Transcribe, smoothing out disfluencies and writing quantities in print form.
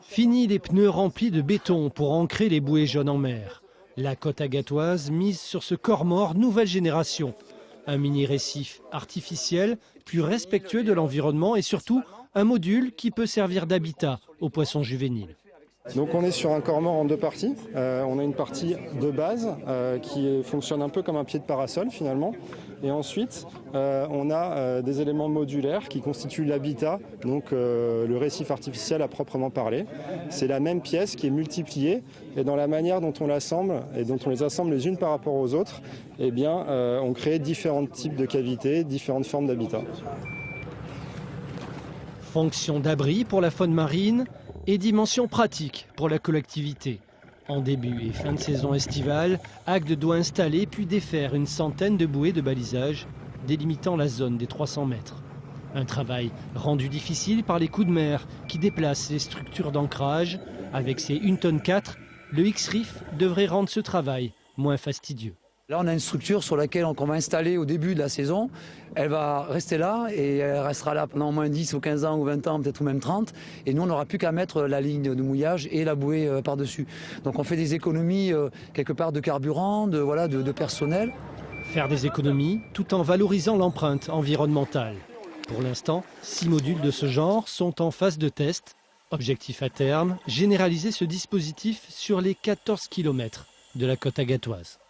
Fini les pneus remplis de béton pour ancrer les bouées jaunes en mer. La côte agatoise mise sur ce corps mort nouvelle génération. Un mini-récif artificiel, plus respectueux de l'environnement et surtout un module qui peut servir d'habitat aux poissons juvéniles. Donc on est sur un corps mort en deux parties. On a une partie de base qui fonctionne un peu comme un pied de parasol finalement. Et ensuite, on a des éléments modulaires qui constituent l'habitat, donc le récif artificiel à proprement parler. C'est la même pièce qui est multipliée et dans la manière dont on l'assemble et dont on les assemble les unes par rapport aux autres, eh bien, on crée différents types de cavités, différentes formes d'habitat. Fonction d'abri pour la faune marine et dimension pratique pour la collectivité. En début et fin de saison estivale, Agde doit installer puis défaire une centaine de bouées de balisage délimitant la zone des 300 mètres. Un travail rendu difficile par les coups de mer qui déplacent les structures d'ancrage. Avec ses 1,4 tonne, le X-Reef devrait rendre ce travail moins fastidieux. Là, on a une structure sur laquelle on va installer au début de la saison. Elle va rester là et elle restera là pendant au moins 10 ou 15 ans ou 20 ans, peut-être ou même 30. Et nous, on n'aura plus qu'à mettre la ligne de mouillage et la bouée par-dessus. Donc on fait des économies quelque part de carburant, de personnel. Faire des économies tout en valorisant l'empreinte environnementale. Pour l'instant, 6 modules de ce genre sont en phase de test. Objectif à terme, généraliser ce dispositif sur les 14 km de la côte agatoise.